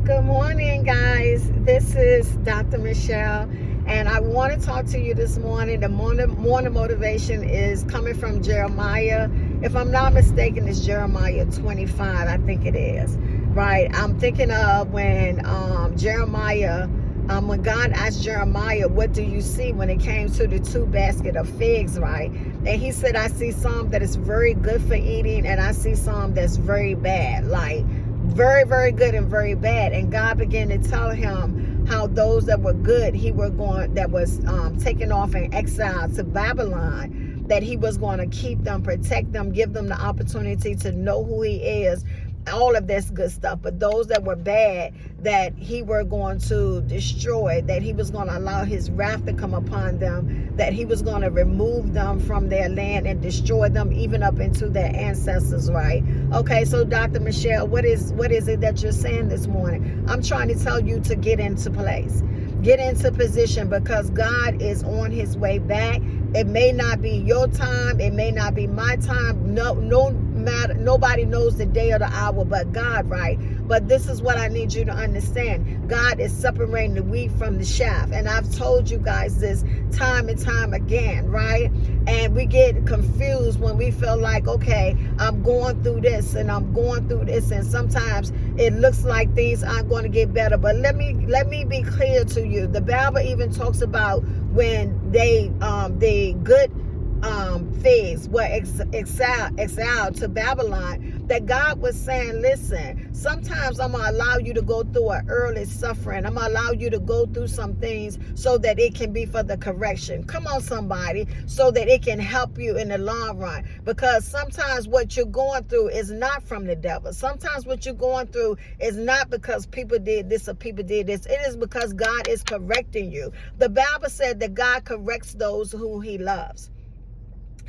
Good morning, guys. This is Dr. Michelle, and I want to talk to you this morning. The morning motivation is coming from Jeremiah. If I'm not mistaken, it's Jeremiah 25. I think it is. Right. I'm thinking of when Jeremiah, when God asked Jeremiah, "What do you see?" when it came to the two basket of figs, right? And he said, "I see some that is very good for eating, and I see some that's very bad." Like very, very good and very bad. And God began to tell him how those that were good, that was taken off in exile to Babylon, that he was going to keep them, protect them, give them the opportunity to know who he is, all of this good stuff. But those that were bad, that he were going to destroy, that he was going to allow his wrath to come upon them, that he was going to remove them from their land and destroy them even up into their ancestors, right? Okay, so Dr. Michelle, what is it that you're saying this morning? I'm trying to tell you to get into place. Get into position, because God is on his way back. It may not be your time. It may not be my time. No matter. Nobody knows the day or the hour but God, right? But this is what I need you to understand. God is separating the wheat from the chaff. And I've told you guys this time and time again, right? And we get confused when we feel like, okay, I'm going through this and I'm going through this. And sometimes it looks like things aren't going to get better. But let me be clear to you. The Bible even talks about when the good figs were exiled to Babylon, that God was saying, listen, sometimes I'm going to allow you to go through an early suffering. I'm going to allow you to go through some things so that it can be for the correction. Come on, somebody, so that it can help you in the long run. Because sometimes what you're going through is not from the devil. Sometimes what you're going through is not because people did this or people did this. It is because God is correcting you. The Bible said that God corrects those who he loves.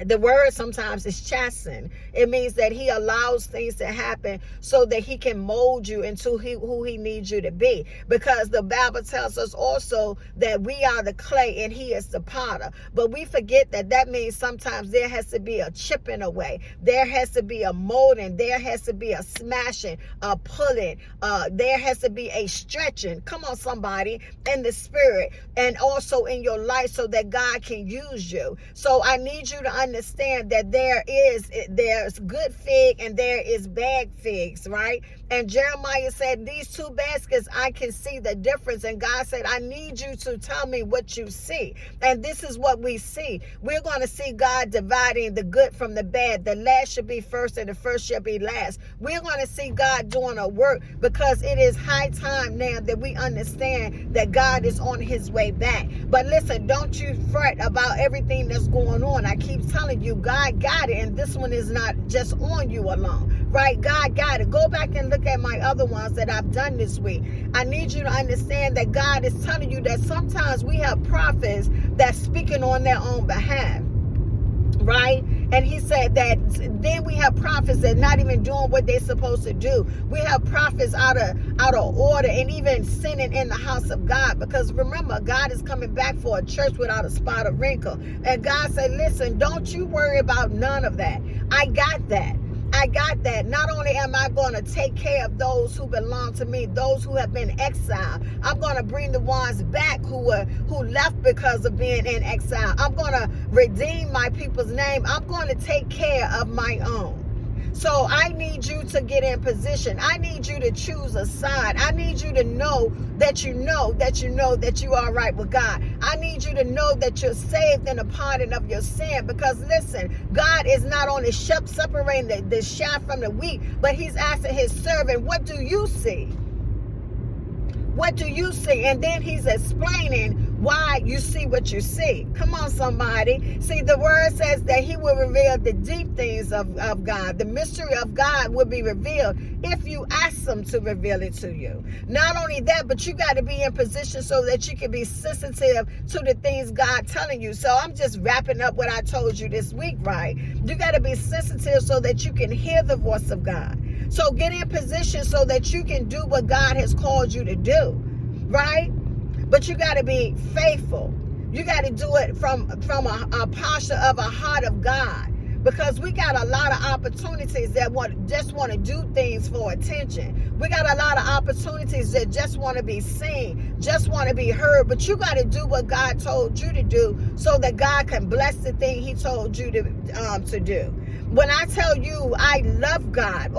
The word sometimes is chasten. It means that he allows things to happen so that he can mold you into who he needs you to be. Because the Bible tells us also that we are the clay and he is the potter. But we forget that means sometimes there has to be a chipping away. There has to be a molding. There has to be a smashing, a pulling. There has to be a stretching. Come on, somebody, in the spirit and also in your life, so that God can use you. So I need you to understand that there's good fig and there is bad figs, right? And Jeremiah said, these two baskets, I can see the difference. And God said, I need you to tell me what you see. And this is what we see. We're going to see God dividing the good from the bad. The last should be first and the first shall be last. We're going to see God doing a work, because it is high time now that we understand that God is on his way back. But listen, don't you fret about everything that's going on. I keep telling you, God got it. And this one is not just on you alone, right? God got it. Go back and look at my other ones that I've done this week. I need you to understand that God is telling you that sometimes we have prophets that's speaking on their own behalf, right? And he said that then we have prophets that not even doing what they're supposed to do. We have prophets out of order and even sinning in the house of God. Because remember, God is coming back for a church without a spot or wrinkle. And God said, listen, don't you worry about none of that. I got that. I got that. Not only am I going to take care of those who belong to me, those who have been exiled, I'm going to bring the ones back who left because of being in exile. I'm going to redeem my people's name. I'm going to take care of my own. So I need you to get in position. I need you to choose a side. I need you to know that you are right with God. I need you to know that you're saved in the pardon of your sin. Because listen, God is not only separating the chaff from the wheat, but he's asking his servant, what do you see? What do you see? And then he's explaining why you see what you see. Come on, somebody. See, the word says that he will reveal the deep things of God. The mystery of God will be revealed if you ask him to reveal it to you. Not only that, but you got to be in position so that you can be sensitive to the things God telling you. So I'm just wrapping up what I told you this week, right? You got to be sensitive so that you can hear the voice of God. So get in position so that you can do what God has called you to do, right? But you got to be faithful. You got to do it from a posture of a heart of God. because we got a lot of opportunities that just want to do things for attention. We got a lot of opportunities that just want to be seen, just want to be heard. But you got to do what God told you to do so that God can bless the thing he told you to do. When I tell you I love God,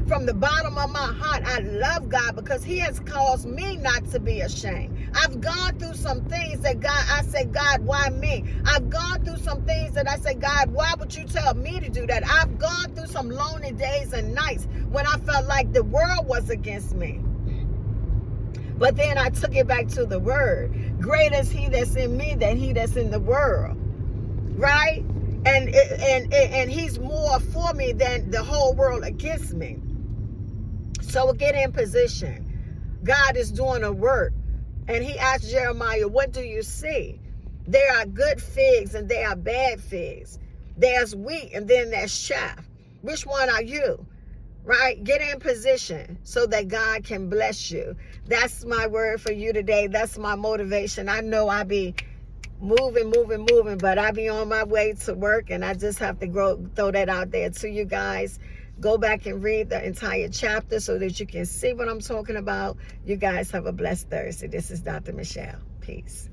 from the bottom of my heart, I love God because he has caused me not to be ashamed. I've gone through some things that I said, God, why me? I've gone through some things that I said, God, why would you tell me to do that? I've gone through some lonely days and nights when I felt like the world was against me. But then I took it back to the word. Greater is he that's in me than he that's in the world. Right? And he's more for me than the whole world against me. So get in position. God is doing a work. And he asked Jeremiah, what do you see? There are good figs and there are bad figs. There's wheat and then there's chaff. Which one are you? Right? Get in position so that God can bless you. That's my word for you today. That's my motivation. I know I be moving, but I be on my way to work, and I just have to throw that out there to you guys. Go back and read the entire chapter so that you can see what I'm talking about. You guys have a blessed Thursday. This is Dr. Michelle. Peace.